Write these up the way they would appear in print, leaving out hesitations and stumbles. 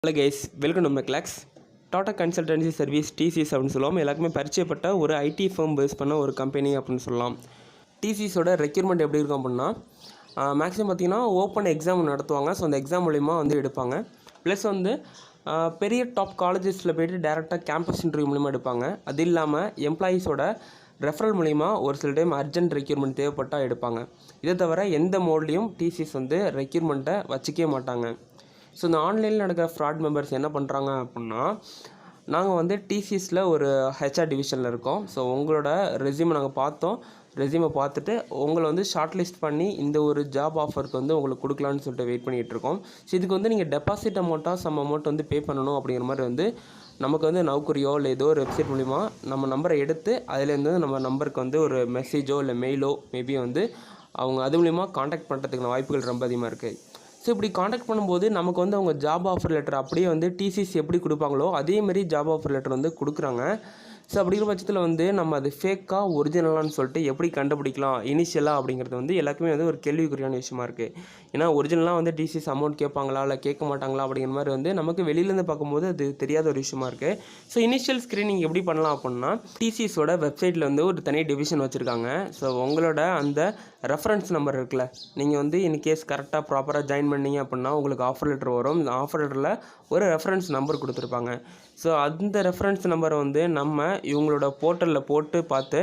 Hello guys, welcome to MECHALEX. Tata consultancy service TCS அப்படின்னு சொல்லுவோம். எல்லாருக்குமே பரிச்சயப்பட்ட ஒரு ஐடி ஃபர்ம் பேஸ் பண்ண ஒரு கம்பெனி அப்படின்னு சொல்லலாம். TCSோட ரெக்யூர்மெண்ட் எப்படி இருக்கும் அப்படின்னா மேக்ஸிமம் பார்த்திங்கன்னா ஓப்பன் எக்ஸாம் நடத்துவாங்க. ஸோ அந்த எக்ஸாம் மூலிமா வந்து எடுப்பாங்க. ப்ளஸ் வந்து பெரிய டாப் காலேஜஸில் போய்ட்டு டேரெக்டாக கேம்பஸ் இன்டர்வியூ மூலிமா எடுப்பாங்க. அது இல்லாமல் எம்ப்ளாயீஸோட ரெஃபரல் மூலிமா ஒரு சில டைம் அர்ஜென்ட் ரெக்யூர்மெண்ட் தேவைப்பட்டால் எடுப்பாங்க. இதை தவிர எந்த மோட்லேயும் TCS வந்து ரெக்யூர்மெண்ட்டை வச்சிக்கவே மாட்டாங்க. ஸோ இந்த ஆன்லைனில் நடக்கிற ஃப்ராட் மெம்பர்ஸ் என்ன பண்ணுறாங்க அப்படின்னா, நாங்கள் வந்து TCSல ஒரு HR டிவிஷனில் இருக்கோம். ஸோ உங்களோட ரெஸ்யூமை நாங்கள் பார்த்தோம். ரெஸ்யூமை பார்த்துட்டு உங்களை வந்து ஷார்ட் லிஸ்ட் பண்ணி இந்த ஒரு ஜாப் ஆஃபருக்கு வந்து உங்களுக்கு கொடுக்கலான்னு சொல்லிட்டு வெயிட் பண்ணிகிட்ருக்கோம். ஸோ இதுக்கு வந்து நீங்கள் டெபாசிட் அமௌண்ட்டாக சம் அமௌண்ட் வந்து பே பண்ணணும் அப்படிங்கிற மாதிரி வந்து நமக்கு வந்து நௌக்கரியோ இல்லை ஏதோ ஒரு வெப்சைட் மூலிமா நம்ம நம்பரை எடுத்து அதுலேருந்து நம்ம நம்பருக்கு வந்து ஒரு மெசேஜோ இல்லை மெயிலோ மேபி வந்து அவங்க அது மூலிமா காண்டாக்ட் பண்ணுறதுக்கான வாய்ப்புகள் ரொம்ப அதிகமாக இருக்குது. ஸோ இப்படி காண்டாக்ட் பண்ணும்போது நமக்கு வந்து அவங்க ஜாப் ஆஃபர் லெட்டர் அப்படியே வந்து TCS எப்படி கொடுப்பாங்களோ அதேமாரி ஜாப் ஆஃபர் லெட்டர் வந்து கொடுக்குறாங்க. ஸோ அப்படிங்கிற பட்சத்தில் வந்து நம்ம அது ஃபேக்காக ஒரிஜினலான்னு சொல்லிட்டு எப்படி கண்டுபிடிக்கலாம் இனிஷியலாக அப்படிங்கிறது வந்து எல்லாருக்குமே வந்து ஒரு கேள்விக்குறியான விஷயமா இருக்குது. ஏன்னா ஒரிஜினலாக வந்து TCS அமௌண்ட் கேட்பாங்களா இல்லை கேட்க மாட்டாங்களா அப்படிங்கிற மாதிரி வந்து நமக்கு வெளியிலேருந்து பார்க்கும்போது அது தெரியாத ஒரு விஷயமா இருக்குது. ஸோ இனிஷியல் ஸ்க்ரீனிங் எப்படி பண்ணலாம் அப்படின்னா TCSோட வெப்சைட்டில் வந்து ஒரு தனி டிவிஷன் வச்சுருக்காங்க. ஸோ உங்களோட அந்த ரெஃபரன்ஸ் நம்பர் இருக்குல்ல, நீங்கள் வந்து இன்கேஸ் கரெக்டாக ப்ராப்பராக ஜாயின் பண்ணீங்க அப்படின்னா உங்களுக்கு ஆஃபர் லெட்டர் வரும். இந்த ஆஃபர் லெட்டரில் ஒரு ரெஃபரன்ஸ் நம்பர் கொடுத்துருப்பாங்க. ஸோ அந்த ரெஃபரன்ஸ் நம்பரை வந்து நம்ம இவங்களோட போர்ட்டலில் போட்டு பார்த்து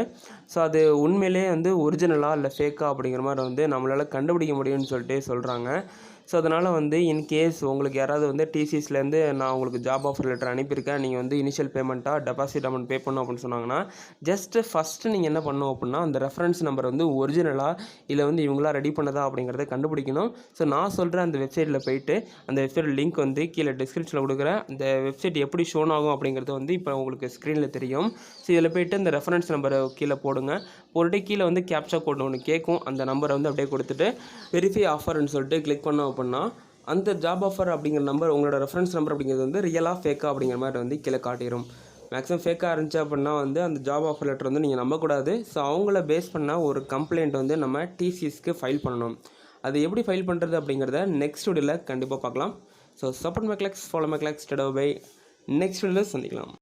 ஸோ அது உண்மையிலே வந்து ஒரிஜினலா இல்லை ஃபேக்கா அப்படிங்கிற மாதிரி வந்து நம்மளால் கண்டுபிடிக்க முடியும்னு சொல்லிட்டு சொல்கிறாங்க. ஸோ அதனால் வந்து இன்கேஸ் உங்களுக்கு யாராவது வந்து TCSலேருந்து நான் உங்களுக்கு ஜாப் ஆஃபர் லெட்டர் அனுப்பியிருக்கேன், நீங்கள் வந்து இனிஷியல் பேமெண்ட்டாக டெபாசிட் அமௌண்ட் பே பண்ணணும் அப்படின்னு சொன்னாங்கன்னா ஃபஸ்ட்டு நீங்கள் என்ன பண்ணணும் அப்படின்னா அந்த ரெஃபரன்ஸ் நம்பர் வந்து ஒரிஜினலா இல்லை வந்து இவங்களா ரெடி பண்ணதா அப்படிங்கிறத கண்டுபிடிக்கணும். ஸோ நான் சொல்கிறேன் அந்த வெப்சைட்டில் போயிட்டு அந்த வெப்சைட் லிங்க் வந்து கீழே டிஸ்கிரிப்ஷனில் கொடுக்குறேன். அந்த வெப்சைட் எப்படி ஷோன் ஆகும் அப்படிங்கிறது வந்து இப்போ உங்களுக்கு ஸ்க்ரீனில் தெரியும். ஸோ இதில் போய்ட்டு இந்த ரெஃபரன்ஸ் நம்பரை கீழே போட்டுட்டு கீழே வந்து கேப்சா கோட் ஒன்று கேட்கும். அந்த நம்பரை வந்து அப்படியே கொடுத்துட்டு வெரிஃபை ஆஃபர்னு சொல்லிட்டு கிளிக் பண்ணோம் அப்படின்னா அந்த ஜாப் ஆஃபர் அப்படிங்கிற நம்பர் உங்களோட ரெஃபரன்ஸ் நம்பர் அப்படிங்கிறது வந்து ரியலாக ஃபேக்கா அப்படிங்கிற மாதிரி வந்து கீழே காட்டிடும். மேக்ஸிமம் ஃபேக்காக இருந்துச்சு அப்படின்னா வந்து அந்த ஜாப் ஆஃபர் லெட்டர் வந்து நீங்கள் நம்பக்கூடாது. ஸோ அவங்கள பேஸ் பண்ணால் ஒரு கம்ப்ளைண்ட் வந்து நம்ம TCSக்கு ஃபைல் பண்ணணும். அது எப்படி ஃபைல் பண்ணுறது அப்படிங்கிறத நெக்ஸ்ட் வீடியோவில் கண்டிப்பாக பார்க்கலாம். So support MECHALEX, follow MECHALEX, bye next வீடியோவில் சந்திக்கலாம்.